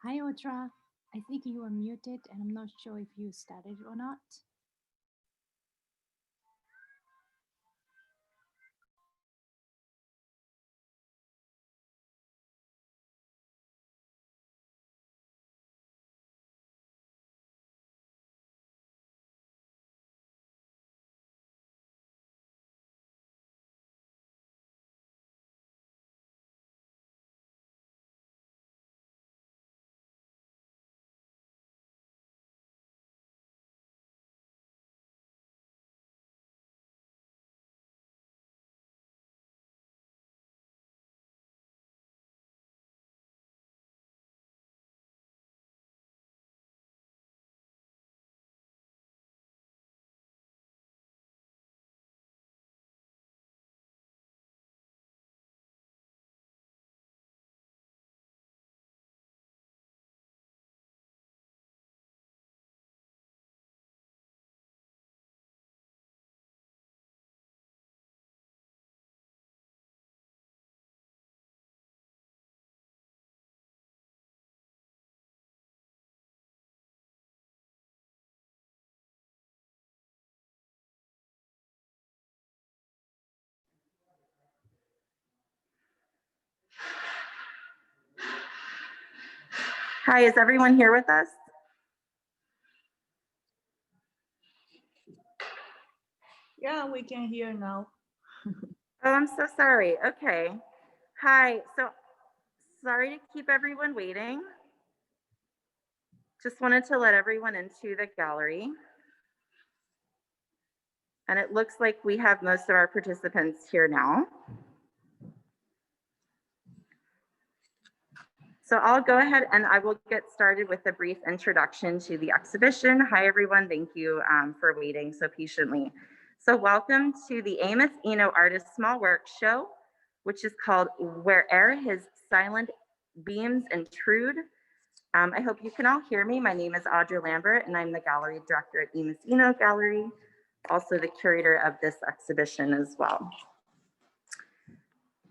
Hi, Audra. I think you are muted and I'm not sure if you started or not. Hi, is everyone here with us? Yeah, we can hear now. Oh, I'm so sorry. Okay. Hi. So sorry to keep everyone waiting. Just wanted to let everyone into the gallery. And it looks like we have most of our participants here now. So I'll go ahead and I will get started with a brief introduction to the exhibition. Hi, everyone. Thank you for waiting so patiently. So welcome to the Amos Eno Artist Small Work Show, which is called Where'er His Silent Beams Intrude. I hope you can all hear me. My name is Audra Lambert, and I'm the gallery director at Amos Eno Gallery, also the curator of this exhibition as well.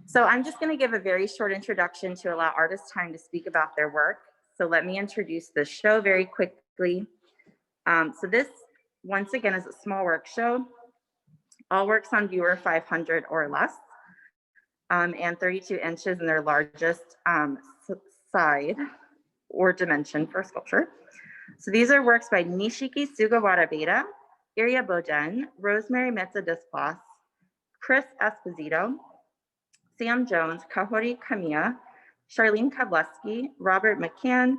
So I'm just going to give a very short introduction to allow artists time to speak about their work. So let me introduce the show very quickly. So this, once again, is a small work show. All works on viewer 500 or less, and 32 inches in their largest side or dimension for sculpture. So these are works by Nishiki Sugawara Beta, Iria Boden, Rosemary Metza Desplas, Chris Esposito, Sam Jones, Kahori Kamiya, Charlene Kavleski, Robert McCann,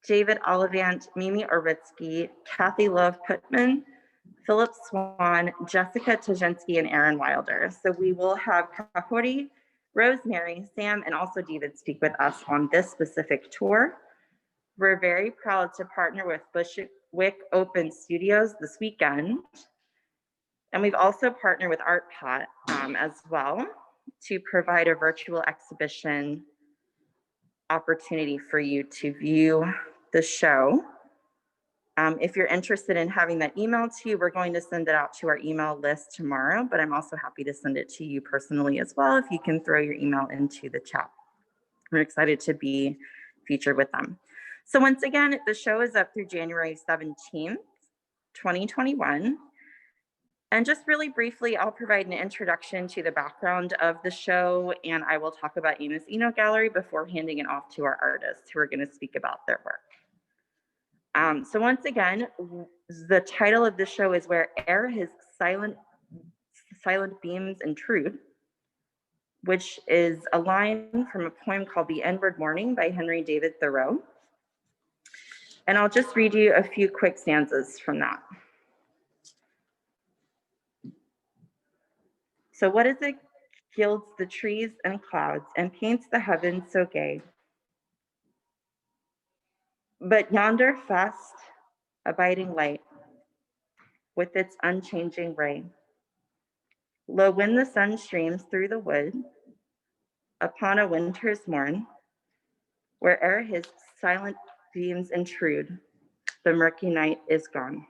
David Olivant, Mimi Oritsky, Kathy Love Putman, Philip Swan, Jessica Tajensky, and Aaron Wilder. So we will have Kahori, Rosemary, Sam, and also David speak with us on this specific tour. We're very proud to partner with Bushwick Open Studios this weekend. And we've also partnered with Artpot as well to provide a virtual exhibition opportunity for you to view the show. If you're interested in having that emailed to you, we're going to send it out to our email list tomorrow, but I'm also happy to send it to you personally as well if you can throw your email into the chat. We're excited to be featured with them. So once again, the show is up through January 17th, 2021. And just really briefly, I'll provide an introduction to the background of the show, and I will talk about Amos Eno Gallery before handing it off to our artists who are going to speak about their work. So once again, the title of the show is Where'er His Silent Beams Intrude, which is a line from a poem called The Inward Morning by Henry David Thoreau. And I'll just read you a few quick stanzas from that. So what is it gilds the trees and clouds and paints the heavens so gay? But yonder fast abiding light with its unchanging ray. Lo, when the sun streams through the wood upon a winter's morn, where'er his silent beams intrude, the murky night is gone.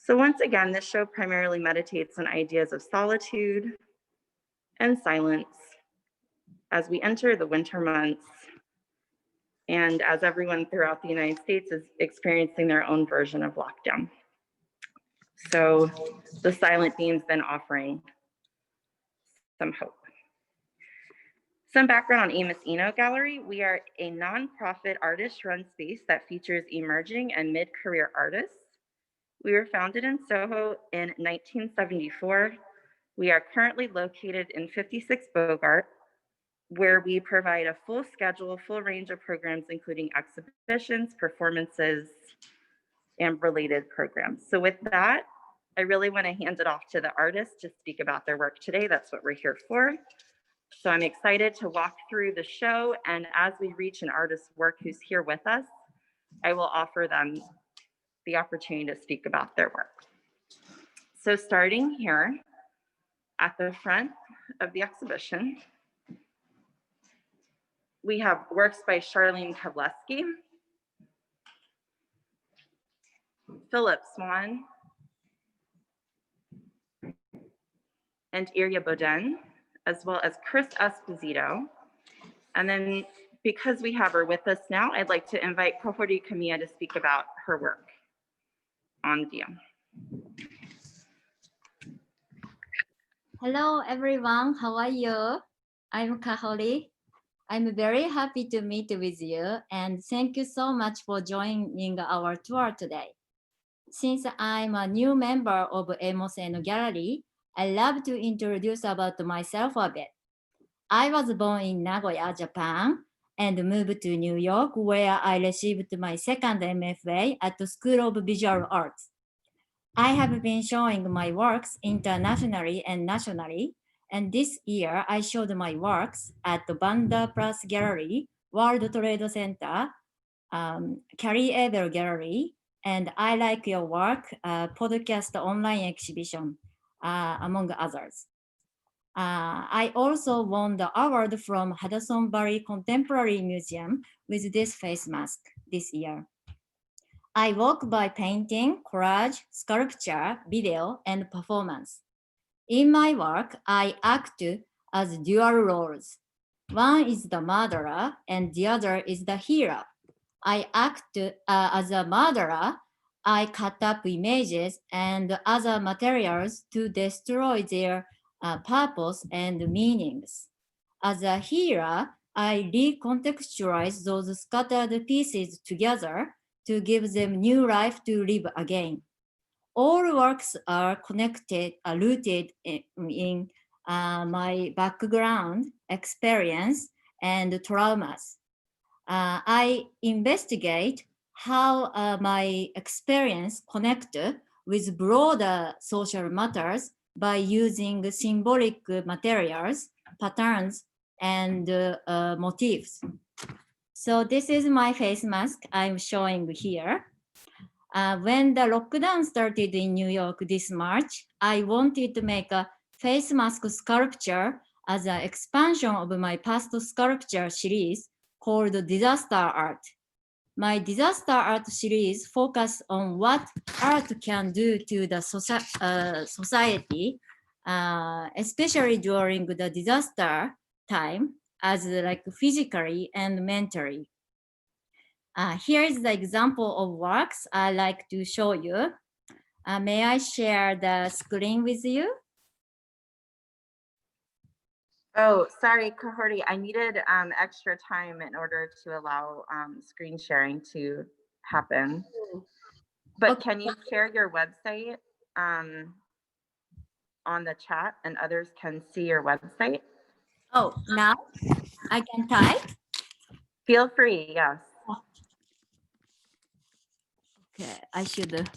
So once again, this show primarily meditates on ideas of solitude and silence as we enter the winter months And as everyone throughout the United States is experiencing their own version of lockdown. So the Silent Beams then offering some hope. Some background on Amos Eno Gallery. We are a nonprofit artist-run space that features emerging and mid-career artists. We were founded in Soho in 1974. We are currently located in 56 Bogart, where we provide a full schedule, full range of programs, including exhibitions, performances, and related programs. So with that, I really want to hand it off to the artists to speak about their work today. That's what we're here for. So I'm excited to walk through the show, and as we reach an artist's work who's here with us, I will offer them the opportunity to speak about their work. So starting here at the front of the exhibition, we have works by Charlene Kavleski, Philip Swan, and Iria Boden, as well as Chris Esposito. And then because we have her with us now, I'd like to invite Kohori Kamiya to speak about her work on view. Hello, everyone. How are you? I'm Kahori. I'm very happy to meet with you, and thank you so much for joining our tour today. Since I'm a new member of Amos Eno Gallery, I love to introduce about myself a bit. I was born in Nagoya, Japan, and moved to New York, where I received my second MFA at the School of Visual Arts. I have been showing my works internationally and nationally, and this year I showed my works at the Vanda Plus Gallery, World Trade Center, Carrie Eber Gallery, and I Like Your Work podcast online exhibition, among others. I also won the award from Hudson Valley Contemporary Museum with this face mask this year. I work by painting, collage, sculpture, video, and performance. In my work, I act as dual roles. One is the murderer and the other is the hero. I act as a murderer. I cut up images and other materials to destroy their purpose and meanings. As a hero, I recontextualize those scattered pieces together to give them new life to live again. All works are connected, rooted in my background, experience, and traumas. I investigate how my experience connect with broader social matters by using symbolic materials, patterns, and motifs. So this is my face mask I'm showing here. When the lockdown started in New York this March, I wanted to make a face mask sculpture as an expansion of my past sculpture series called Disaster Art. My Disaster Art series focuses on what art can do to the society, especially during the disaster time, as like physically and mentally. Here is the example of works I like to show you. May I share the screen with you? Oh, sorry, Kohori, I needed extra time in order to allow screen sharing to happen. But Okay. can you share your website on the chat and others can see your website? Oh, now I can type? Feel free, yes. Okay, I should.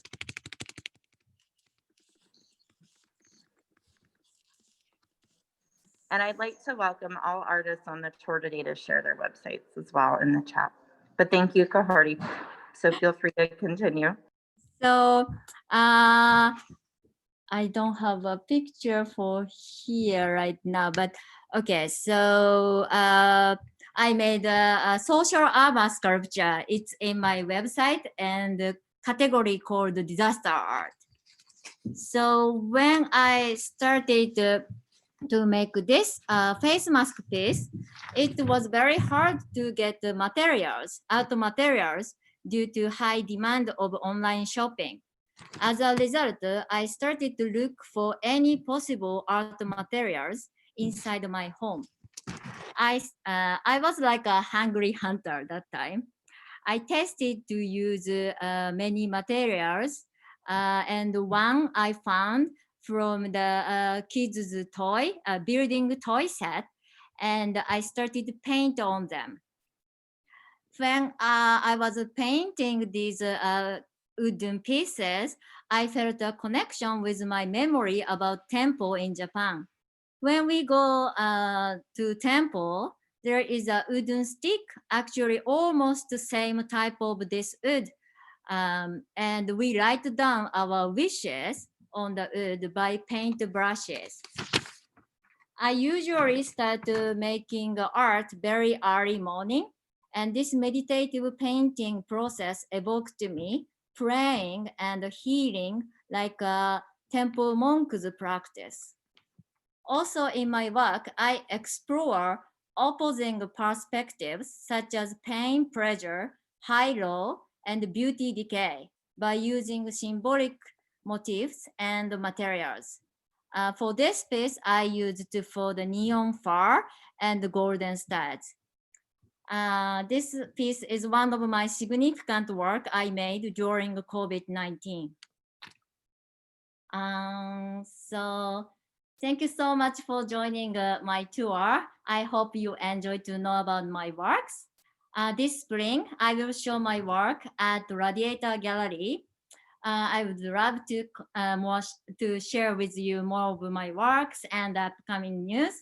And I'd like to welcome all artists on the tour today to share their websites as well in the chat. But thank you, Kohori. So feel free to continue. So I don't have a picture for here right now, but okay. So I made a social armor sculpture. It's in my website and the category called disaster art. So when I started to make this face mask piece, it was very hard to get the art materials due to high demand of online shopping. As a result, I started to look for any possible art materials inside my home. I was like a hungry hunter that time. I tested to use many materials, and one I found from the kids' building toy set, and I started to paint on them. When I was painting these wooden pieces, I felt a connection with my memory about temple in Japan. When we go to temple, there is a wooden stick, actually almost the same type of this wood. And we write down our wishes on the wood by paint brushes. I usually start making art very early morning, and this meditative painting process evoked me praying and healing like a temple monk's practice. Also in my work, I explore opposing perspectives such as pain, pleasure, high-low, and beauty decay by using symbolic motifs and materials. For this piece, I used for the neon fur and the golden stars. This piece is one of my significant work I made during COVID-19. So thank you so much for joining my tour. I hope you enjoyed to know about my works. This spring, I will show my work at Radiator Gallery. I would love to share with you more of my works and upcoming news.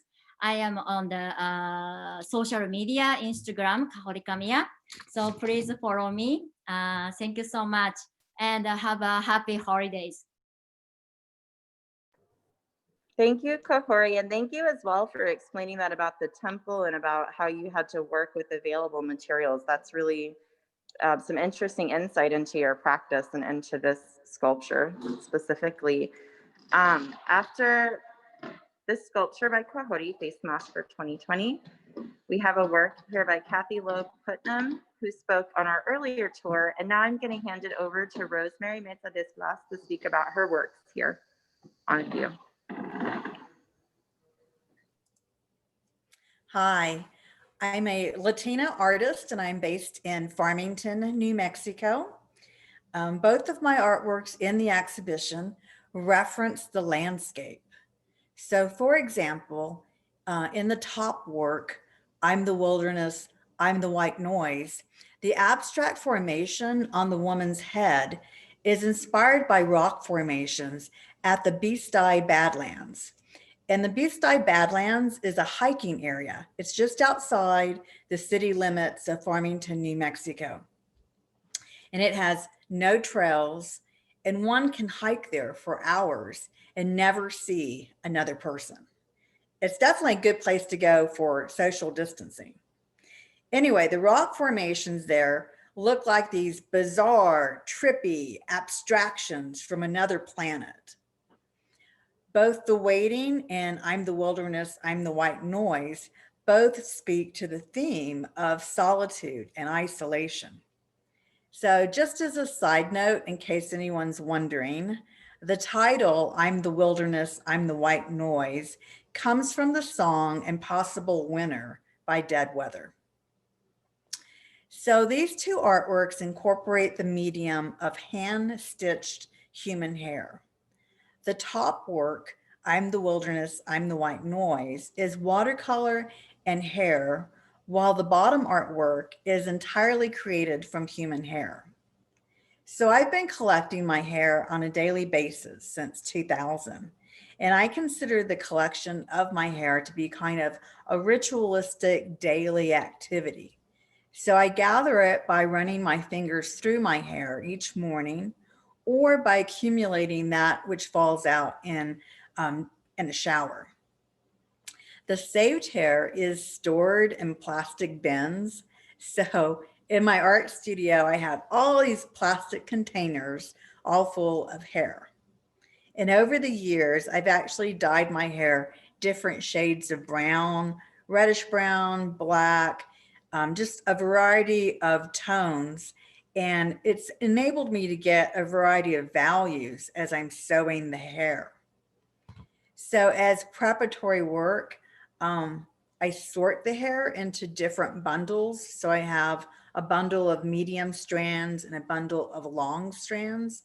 I am on the social media, Instagram, Kahori Kamiya. So please follow me. Thank you so much, and have a happy holidays. Thank you, Kahori, and thank you as well for explaining that about the temple and about how you had to work with available materials. That's really some interesting insight into your practice and into this sculpture specifically. After this sculpture by Kahori, Face Mask for 2020, we have a work here by Kathy Loeb Putnam, who spoke on our earlier tour, and now I'm going to hand it over to Rosemary Mesa Deslas to speak about her works here on view. Hi, I'm a Latina artist and I'm based in Farmington, New Mexico. Both of my artworks in the exhibition reference the landscape. So for example, in the top work, I'm the wilderness, I'm the white noise, the abstract formation on the woman's head is inspired by rock formations at the Beasteye Badlands. And the Beasteye Badlands is a hiking area. It's just outside the city limits of Farmington, New Mexico. And it has no trails, and one can hike there for hours and never see another person. It's definitely a good place to go for social distancing. Anyway, the rock formations there look like these bizarre, trippy abstractions from another planet. Both the waiting and I'm the wilderness, I'm the white noise, both speak to the theme of solitude and isolation. So just as a side note, in case anyone's wondering, the title, I'm the wilderness, I'm the white noise, comes from the song Impossible Winter by Dead Weather. So these two artworks incorporate the medium of hand-stitched human hair. The top work, I'm the wilderness, I'm the white noise, is watercolor and hair, while the bottom artwork is entirely created from human hair. So I've been collecting my hair on a daily basis since 2000, and I consider the collection of my hair to be kind of a ritualistic daily activity. So I gather it by running my fingers through my hair each morning, or by accumulating that which falls out in a shower. The saved hair is stored in plastic bins. So in my art studio, I have all these plastic containers all full of hair. And over the years, I've actually dyed my hair different shades of brown, reddish brown, black, just a variety of tones. And it's enabled me to get a variety of values as I'm sewing the hair. So as preparatory work, I sort the hair into different bundles. So I have a bundle of medium strands and a bundle of long strands.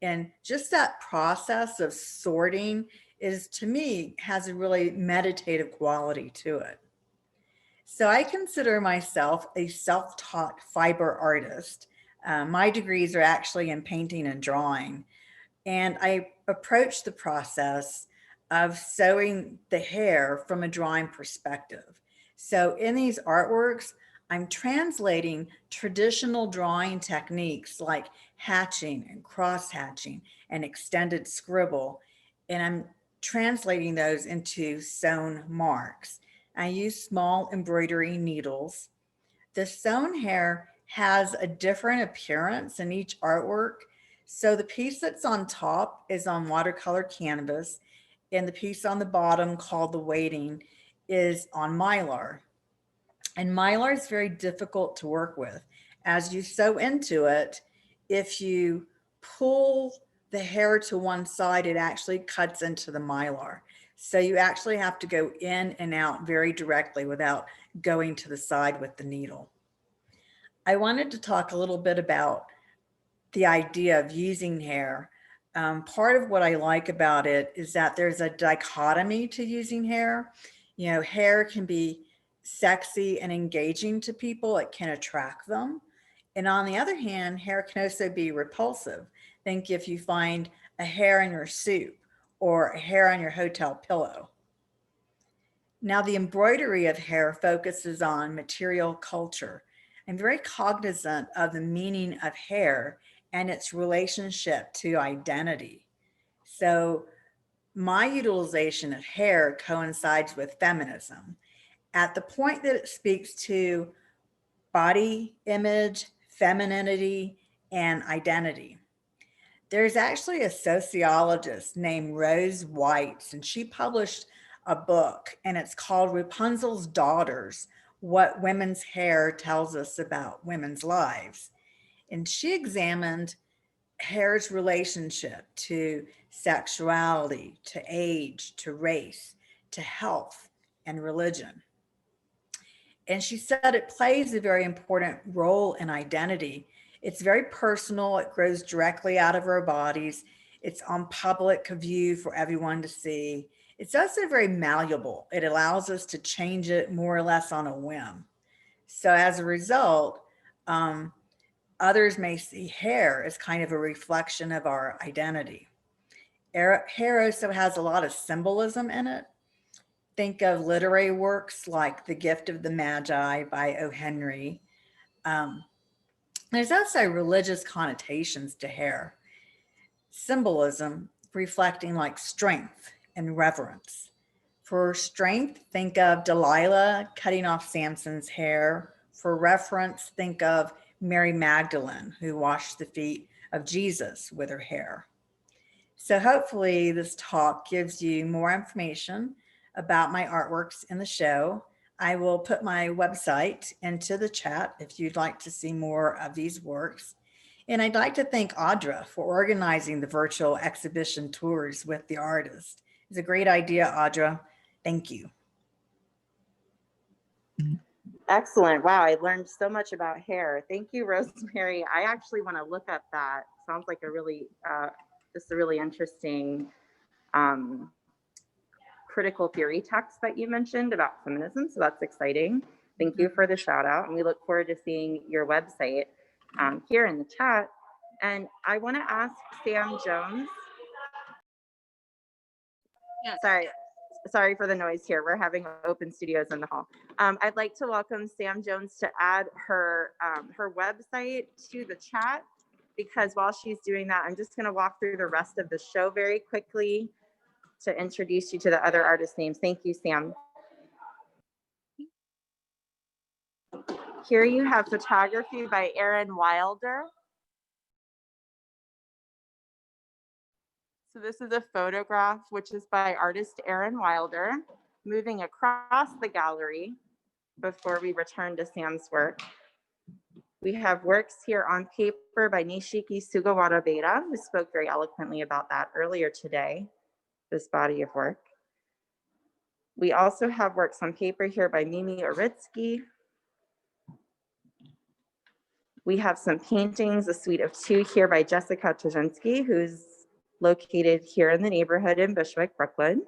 And just that process of sorting is, to me, has a really meditative quality to it. So I consider myself a self-taught fiber artist. My degrees are actually in painting and drawing. And I approach the process of sewing the hair from a drawing perspective. So in these artworks, I'm translating traditional drawing techniques like hatching and cross hatching and extended scribble, and I'm translating those into sewn marks. I use small embroidery needles. The sewn hair has a different appearance in each artwork. So the piece that's on top is on watercolor canvas, and the piece on the bottom, called the weighting, is on mylar. And mylar is very difficult to work with. As you sew into it, if you pull the hair to one side, it actually cuts into the mylar. So you actually have to go in and out very directly without going to the side with the needle. I wanted to talk a little bit about the idea of using hair. Part of what I like about it is that there's a dichotomy to using hair. You know, hair can be sexy and engaging to people. It can attract them. And on the other hand, hair can also be repulsive. Think if you find a hair in your soup or a hair on your hotel pillow. Now, the embroidery of hair focuses on material culture. I'm very cognizant of the meaning of hair and its relationship to identity. So my utilization of hair coincides with feminism at the point that it speaks to body image, femininity, and identity. There's actually a sociologist named Rose White, and she published a book, and it's called Rapunzel's Daughters: What Women's Hair Tells Us About Women's Lives. And she examined hair's relationship to sexuality, to age, to race, to health, and religion. And she said it plays a very important role in identity. It's very personal. It grows directly out of our bodies. It's on public view for everyone to see. It's also very malleable. It allows us to change it more or less on a whim. So as a result, others may see hair as kind of a reflection of our identity. Hair also has a lot of symbolism in it. Think of literary works like The Gift of the Magi by O. Henry. There's also religious connotations to hair. Symbolism reflecting like strength and reverence. For strength, think of Delilah cutting off Samson's hair. For reference, think of Mary Magdalene, who washed the feet of Jesus with her hair. So hopefully this talk gives you more information about my artworks in the show. I will put my website into the chat if you'd like to see more of these works. And I'd like to thank Audra for organizing the virtual exhibition tours with the artist. It's a great idea, Audra. Thank you. Excellent. Wow, I learned so much about hair. Thank you, Rosemary. I actually want to look up that. Sounds like a really, just a really interesting critical theory text that you mentioned about feminism. So that's exciting. Thank you for the shout out. And we look forward to seeing your website here in the chat. And I want to ask Sam Jones. Yes. Sorry for the noise here. We're having open studios in the hall. I'd like to welcome Sam Jones to add her website to the chat, because while she's doing that, I'm just going to walk through the rest of the show very quickly to introduce you to the other artist names. Thank you, Sam. Here you have photography by Erin Wilder. So this is a photograph, which is by artist Aaron Wilder, moving across the gallery before we return to Sam's work. We have works here on paper by Nishiki Sugawara Beta, who spoke very eloquently about that earlier today, this body of work. We also have works on paper here by Mimi Oritsky. We have some paintings, a suite of 2 here by Jessica Tozhinsky, who's located here in the neighborhood in Bushwick, Brooklyn.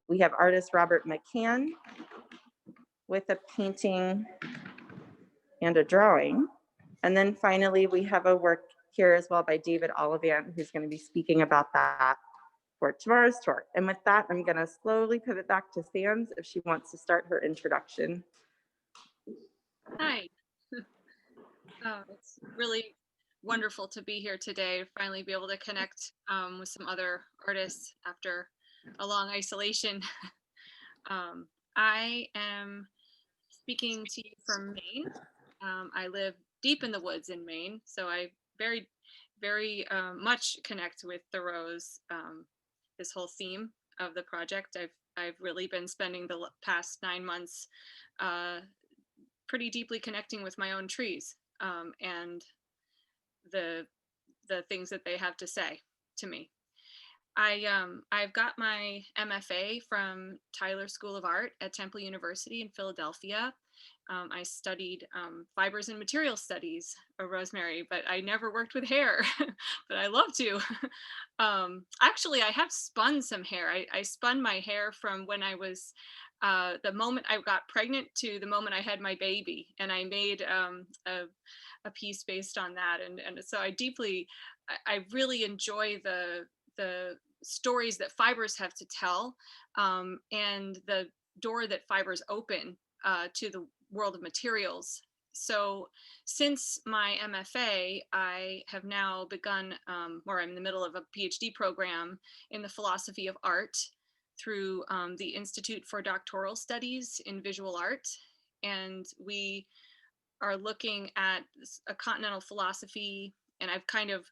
We have artist Robert McCann with a painting and a drawing. And then finally, we have a work here as well by David Ollivant, who's going to be speaking about that for tomorrow's tour. And with that, I'm going to slowly pivot back to Sam's if she wants to start her introduction. Hi. It's really wonderful to be here today, finally be able to connect with some other artists after a long isolation. I am speaking to you from Maine. I live deep in the woods in Maine, so I very much connect with Thoreau's this whole theme of the project. I've really been spending the past 9 months pretty deeply connecting with my own trees and the things that they have to say to me. I've got my MFA from Tyler School of Art at Temple University in Philadelphia. I studied fibers and material studies, Rosemary, but I never worked with hair, but I love to. Actually, I have spun some hair. I spun my hair from when I was, the moment I got pregnant to the moment I had my baby, and I made a piece based on that. And so I really enjoy the stories that fibers have to tell, and the door that fibers open to the world of materials. So since my MFA, I have now begun, or I'm in the middle of a PhD program in the philosophy of art through the Institute for Doctoral Studies in Visual Art. And we are looking at a continental philosophy, and I've kind of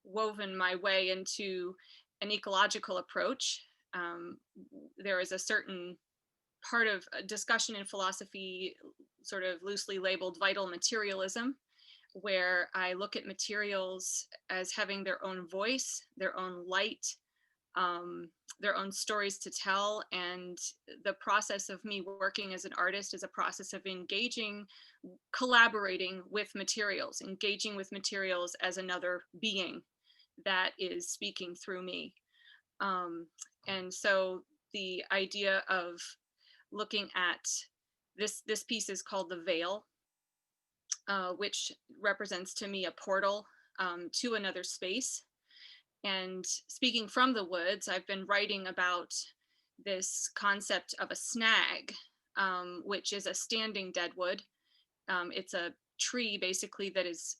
woven my way into an ecological approach. There is a certain part of a discussion in philosophy, sort of loosely labeled vital materialism, where I look at materials as having their own voice, their own light, their own stories to tell. And the process of me working as an artist is a process of engaging, collaborating with materials, engaging with materials as another being that is speaking through me. And so the idea of looking at this piece is called The Veil, which represents to me a portal to another space. And speaking from the woods, I've been writing about this concept of a snag, which is a standing deadwood. It's a tree basically that is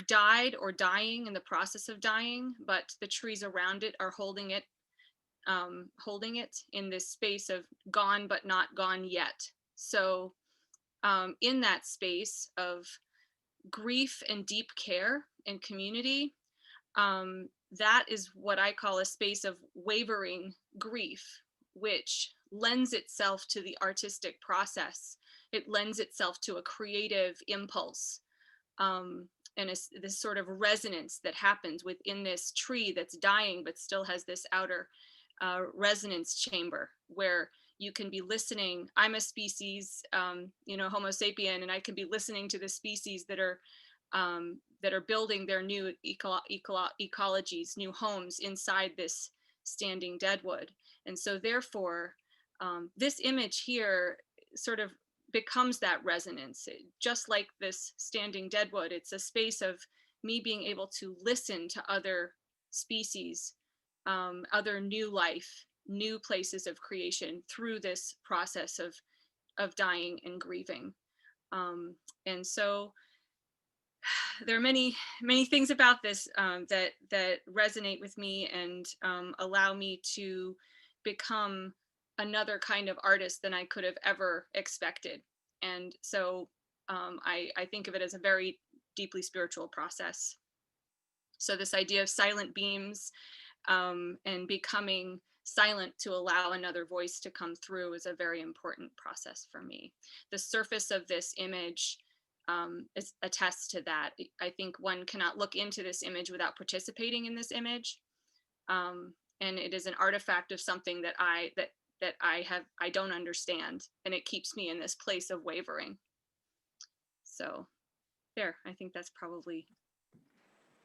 died or dying, in the process of dying, but the trees around it are holding it in this space of gone but not gone yet. So in that space of grief and deep care and community, that is what I call a space of wavering grief, which lends itself to the artistic process. It lends itself to a creative impulse, and this sort of resonance that happens within this tree that's dying but still has this outer resonance chamber where you can be listening. I'm a species, Homo sapien, and I can be listening to the species that are building their new ecologies, new homes inside this standing deadwood. And so therefore, this image here sort of becomes that resonance. Just like this standing deadwood, it's a space of me being able to listen to other species, other new life, new places of creation through this process of dying and grieving. And so there are many things about this that resonate with me and allow me to become another kind of artist than I could have ever expected. And so I think of it as a very deeply spiritual process. So this idea of silent beams and becoming silent to allow another voice to come through is a very important process for me. The surface of this image is attests to that. I think one cannot look into this image without participating in this image. And it is an artifact of something that I don't understand, and it keeps me in this place of wavering. So there, I think that's probably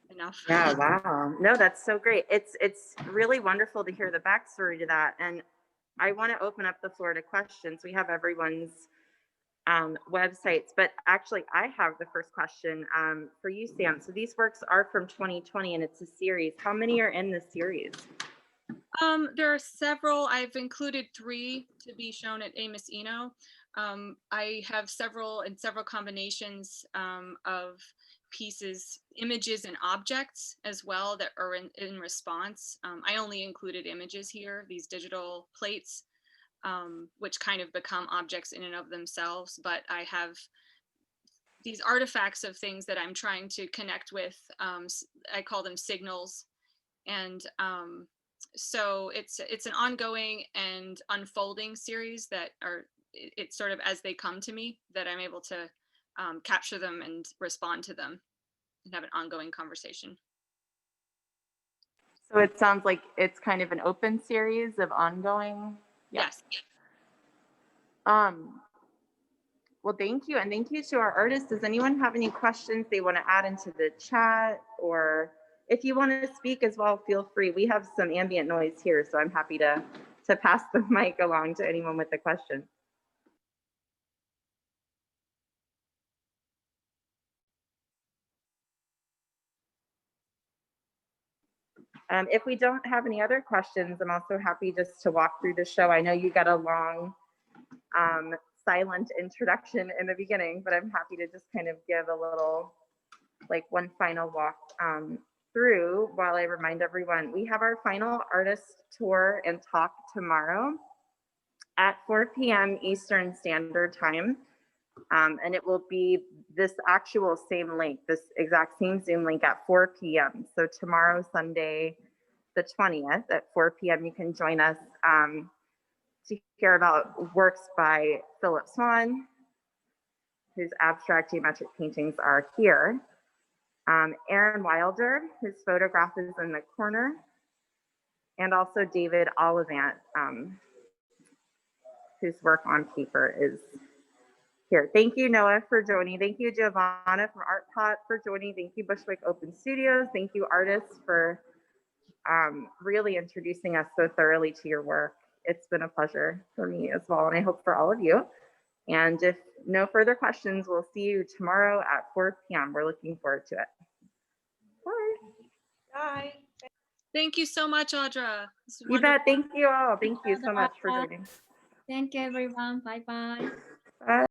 enough. Yeah, wow. No, that's so great. It's really wonderful to hear the backstory to that. And I want to open up the floor to questions. We have everyone's websites, but actually I have the first question for you, Sam. So these works are from 2020 and it's a series. How many are in this series? There are several. I've included 3 to be shown at Amos Eno. I have several combinations of pieces, images and objects as well that are in response. I only included images here, these digital plates, which kind of become objects in and of themselves, but I have these artifacts of things that I'm trying to connect with. I call them signals. And so it's an ongoing and unfolding series that are, it's sort of as they come to me that I'm able to capture them and respond to them and have an ongoing conversation. So it sounds like it's kind of an open series of ongoing. Yes. Well, thank you. And thank you to our artists. Does anyone have any questions they want to add into the chat? Or if you want to speak as well, feel free. We have some ambient noise here, so I'm happy to pass the mic along to anyone with a question. If we don't have any other questions, I'm also happy just to walk through the show. I know you got a long silent introduction in the beginning, but I'm happy to just kind of give a little, like one final walk through while I remind everyone. We have our final artist tour and talk tomorrow at 4 p.m. Eastern Standard Time. And it will be this actual same link, this exact same Zoom link at 4 p.m. So tomorrow, Sunday, the 20th at 4 p.m., you can join us to hear about works by Philip Swan, whose abstract geometric paintings are here. Aaron Wilder, whose photograph is in the corner, and also David Ollivant, whose work on paper is here. Thank you, Noah, for joining. Thank you, Giovanna from Artpot for joining. Thank you, Bushwick Open Studios. Thank you, artists, for really introducing us so thoroughly to your work. It's been a pleasure for me as well, and I hope for all of you. And if no further questions, we'll see you tomorrow at 4 p.m. We're looking forward to it. Bye. Bye. Thank you so much, Audra. You bet. Thank you all. Thank you so much for joining. Thank you, everyone. Bye-bye. Bye.